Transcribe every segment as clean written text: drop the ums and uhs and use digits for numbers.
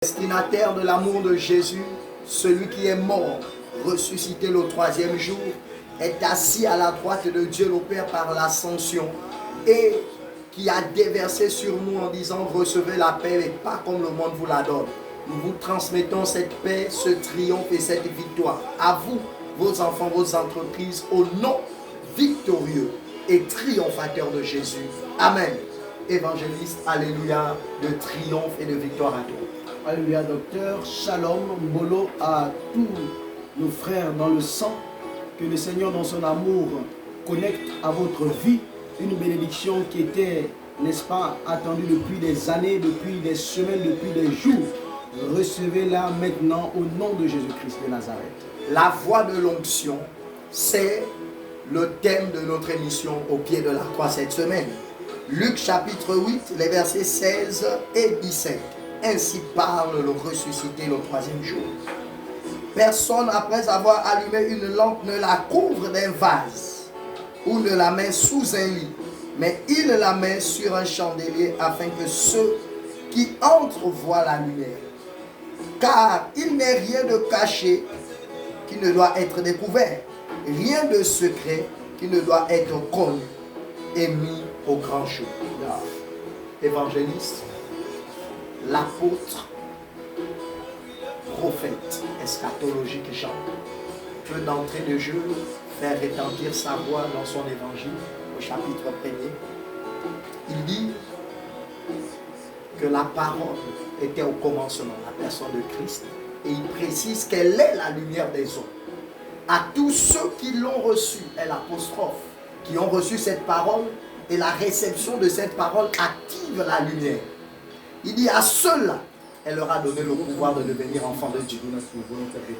Destinataire de l'amour de Jésus, celui qui est mort, ressuscité le troisième jour, est assis à la droite de Dieu le Père par l'ascension et qui a déversé sur nous en disant recevez la paix et pas comme le monde vous la donne. Nous vous transmettons cette paix, ce triomphe et cette victoire. À vous, vos enfants, vos entreprises, au nom victorieux et triomphateur de Jésus. Amen. Évangéliste, alléluia, de triomphe et de victoire à toi. Alléluia, docteur. Shalom, Mbolo à tous nos frères dans le sang. Que le Seigneur, dans son amour, connecte à votre vie une bénédiction qui était, n'est-ce pas, attendue depuis des années, depuis des semaines, depuis des jours. Recevez-la maintenant au nom de Jésus-Christ de Nazareth. La voix de l'onction, c'est le thème de notre émission au pied de la croix cette semaine. Luc chapitre 8, les versets 16 et 17. Ainsi parle le ressuscité le troisième jour. Personne, après avoir allumé une lampe, ne la couvre d'un vase ou ne la met sous un lit, mais il la met sur un chandelier afin que ceux qui entrent voient la lumière. Car il n'est rien de caché qui ne doit être découvert, rien de secret qui ne doit être connu et mis au grand jour. Évangéliste, l'apôtre, prophète, eschatologique Jean peut d'entrée de jeu faire retentir sa voix dans son évangile au chapitre 1er. Il dit que la parole était au commencement, la personne de Christ, et il précise qu'elle est la lumière des hommes. À tous ceux qui l'ont reçue, est l'apostrophe, qui ont reçu cette parole, et la réception de cette parole active la lumière. Il dit à ceux-là, elle leur a donné le pouvoir de devenir enfants de Dieu.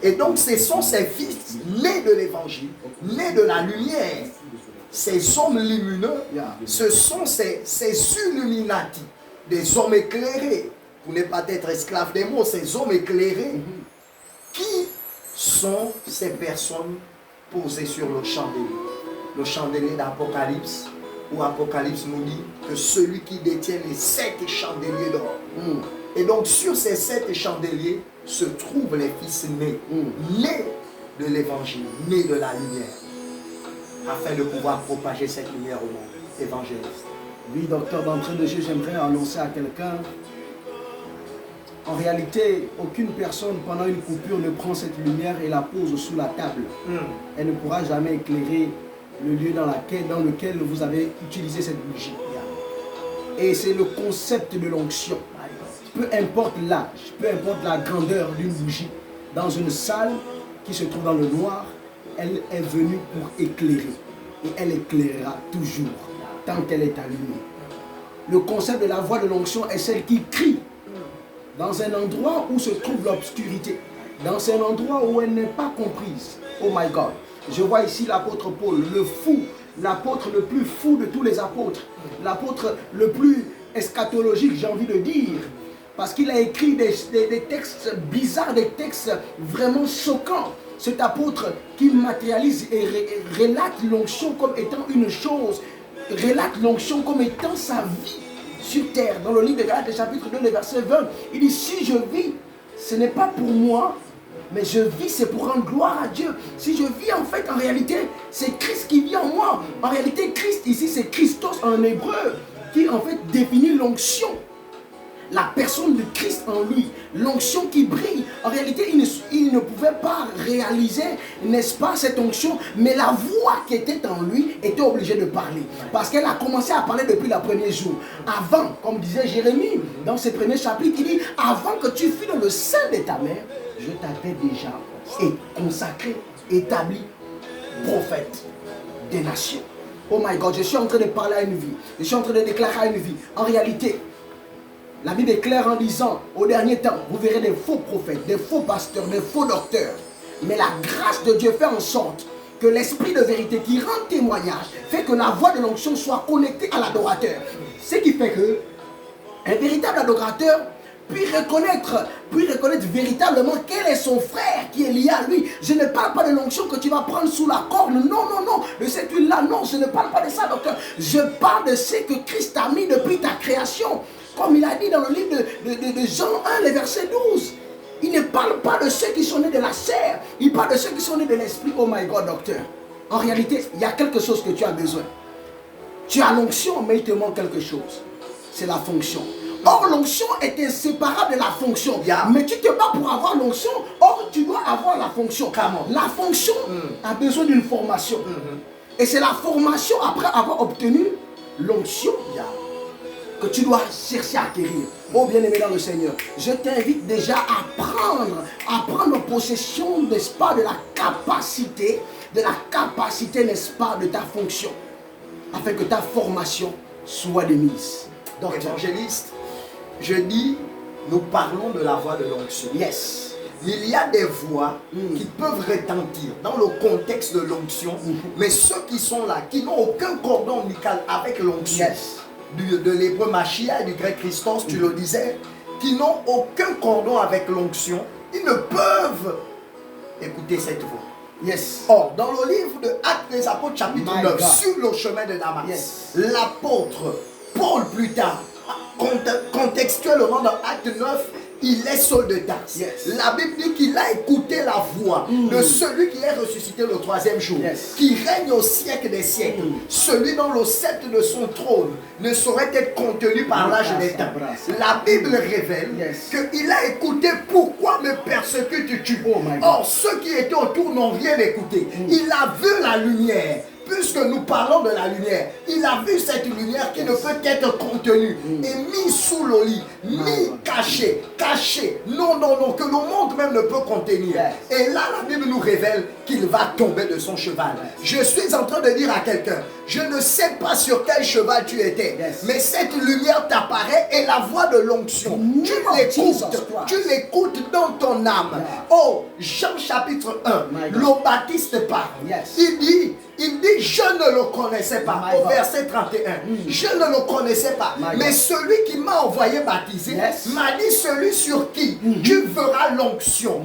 Et donc ce sont ces fils nés de l'évangile, nés de la lumière, ces hommes lumineux, ce sont ces illuminati, des hommes éclairés, pour ne pas être esclaves des mots, ces hommes éclairés, qui sont ces personnes posées sur le chandelier d'Apocalypse, où Apocalypse nous dit que celui qui détient les 7 chandeliers d'or. Et donc sur ces 7 chandeliers se trouvent les fils nés, nés de l'évangile, nés de la lumière, afin de pouvoir propager cette lumière au monde. Évangéliste. Oui, docteur, d'entrée de jeu, j'aimerais annoncer à quelqu'un. En réalité, aucune personne pendant une coupure ne prend cette lumière et la pose sous la table. Elle ne pourra jamais éclairer le lieu dans lequel vous avez utilisé cette bougie. Et c'est le concept de l'onction. Peu importe l'âge, peu importe la grandeur d'une bougie, dans une salle qui se trouve dans le noir, elle est venue pour éclairer. Et elle éclairera toujours, tant qu'elle est allumée. Le concept de la voix de l'onction est celle qui crie dans un endroit où se trouve l'obscurité, dans un endroit où elle n'est pas comprise. Oh my God! Je vois ici l'apôtre Paul, le fou, l'apôtre le plus fou de tous les apôtres, l'apôtre le plus eschatologique, j'ai envie de dire, parce qu'il a écrit des textes bizarres, des textes vraiment choquants. Cet apôtre qui matérialise et relate l'onction comme étant une chose, relate l'onction comme étant sa vie sur terre. Dans le livre de Galates, chapitre 2, le verset 20, il dit, si je vis, ce n'est pas pour moi, mais je vis, c'est pour rendre gloire à Dieu. Si je vis, en fait, en réalité, c'est Christ qui vit en moi. En réalité, Christ, ici, c'est Christos en hébreu, qui, en fait, définit l'onction. La personne de Christ en lui, l'onction qui brille. En réalité, il ne pouvait pas réaliser, n'est-ce pas, cette onction, mais la voix qui était en lui était obligée de parler. Parce qu'elle a commencé à parler depuis le premier jour. Avant, comme disait Jérémie, dans ses premiers chapitres, il dit, avant que tu fûs dans le sein de ta mère, je t'avais déjà consacré, établi, prophète des nations. Oh my God, je suis en train de parler à une vie. Je suis en train de déclarer à une vie. En réalité, la Bible est claire en disant, au dernier temps, vous verrez des faux prophètes, des faux pasteurs, des faux docteurs. Mais la grâce de Dieu fait en sorte que l'esprit de vérité qui rend témoignage fait que la voix de l'onction soit connectée à l'adorateur. Ce qui fait que un véritable adorateur puis reconnaître véritablement quel est son frère qui est lié à lui. Je ne parle pas de l'onction que tu vas prendre sous la corne. Non, non, non. De cette huile-là, non, je ne parle pas de ça, docteur. Je parle de ce que Christ a mis depuis ta création. Comme il a dit dans le livre de Jean 1, le verset 12. Il ne parle pas de ceux qui sont nés de la chair. Il parle de ceux qui sont nés de l'esprit. Oh my God, docteur. En réalité, il y a quelque chose que tu as besoin. Tu as l'onction, mais il te manque quelque chose. C'est la fonction. Or, l'onction est inséparable de la fonction. Mais tu te bats pour avoir l'onction. Or, tu dois avoir la fonction. La fonction a besoin d'une formation. Et c'est la formation après avoir obtenu l'onction que tu dois chercher à acquérir. Oh bien-aimé dans le Seigneur, je t'invite déjà à prendre possession, n'est-ce pas, de la capacité, n'est-ce pas, de ta fonction, afin que ta formation soit de mise. Donc, évangéliste, je dis, nous parlons de la voix de l'onction. Yes. Il y a des voix qui peuvent retentir dans le contexte de l'onction, mais ceux qui sont là, qui n'ont aucun cordon ombilical avec l'onction, de l'hébreu Machia et du grec Christos, tu le disais, qui n'ont aucun cordon avec l'onction, ils ne peuvent écouter cette voix. Yes. Or, dans le livre de Actes des Apôtres, chapitre 9, sur le chemin de Damas, l'apôtre Paul, plus tard, contextuellement dans Acte 9, il est Saul de Tarse. La Bible dit qu'il a écouté la voix de celui qui est ressuscité le troisième jour, qui règne au siècle des siècles. Celui dont le sceptre de son trône ne saurait être contenu par l'âge des temps. La Bible révèle qu'il a écouté pourquoi me persécutes-tu. Or, ceux qui étaient autour n'ont rien écouté. Il a vu la lumière. Puisque nous parlons de la lumière, il a vu cette lumière qui ne peut être contenue et mise sous le lit, mis caché, non, que le monde même ne peut contenir. Et là, la Bible nous révèle qu'il va tomber de son cheval. Je suis en train de dire à quelqu'un, je ne sais pas sur quel cheval tu étais, mais cette lumière t'apparaît et la voix de l'onction, tu l'écoutes dans ton âme. Oh, Jean chapitre 1, le Baptiste parle. Il dit, je ne le connaissais pas. Au verset 31, je ne le connaissais pas. Mais celui qui m'a envoyé baptiser m'a dit, celui sur qui tu verras l'onction.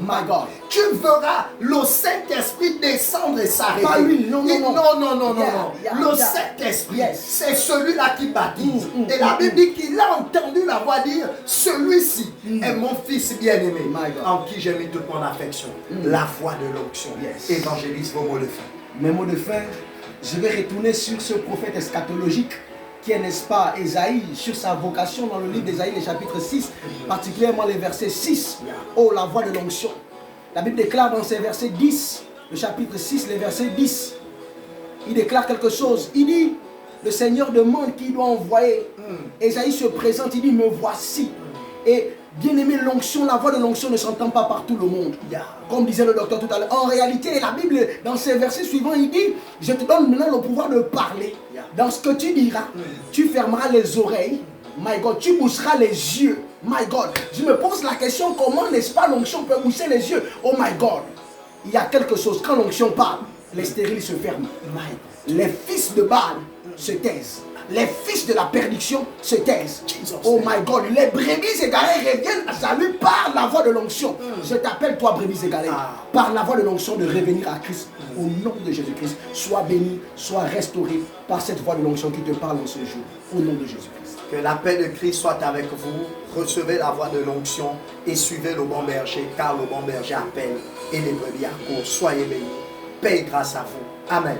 Tu verras le Saint-Esprit descendre et s'arrêter. Non. Le Saint-Esprit, c'est celui-là qui baptise. Et la Bible dit qu'il a entendu la voix dire, celui-ci est mon fils bien-aimé, en qui j'ai mis toute mon affection. La voix de l'onction. Évangéliste, vos mots de fin. Mes mots de fin, je vais retourner sur ce prophète eschatologique qui est, n'est-ce pas, Ésaïe, sur sa vocation dans le livre d'Ésaïe, le chapitre 6, particulièrement les versets 6. Oh, la voix de l'onction. La Bible déclare dans ses versets 10, le chapitre 6, les versets 10, il déclare quelque chose. Il dit, le Seigneur demande qui doit envoyer. Ésaïe se présente, il dit, me voici. Et bien aimé, l'onction, la voix de l'onction ne s'entend pas par tout le monde. Comme disait le docteur tout à l'heure. En réalité, la Bible, dans ses versets suivants, il dit, je te donne maintenant le pouvoir de parler. Dans ce que tu diras, tu fermeras les oreilles. My God, tu boucheras les yeux. My God, je me pose la question, comment, n'est-ce pas, l'onction peut boucher les yeux? Oh my God, il y a quelque chose, quand l'onction parle, les stériles se ferment. Les fils de Baal se taisent. Les fils de la perdition se taisent. Oh my God, les brebis égarées reviennent à lui par la voix de l'onction. Je t'appelle toi brebis égarées, par la voix de l'onction de revenir à Christ. Au nom de Jésus-Christ, sois béni, sois restauré par cette voix de l'onction qui te parle en ce jour. Au nom de Jésus-Christ. Que la paix de Christ soit avec vous. Recevez la voix de l'onction et suivez le bon berger, car le bon berger appelle et les brebis accourent. Soyez bénis. Paix et grâce à vous. Amen.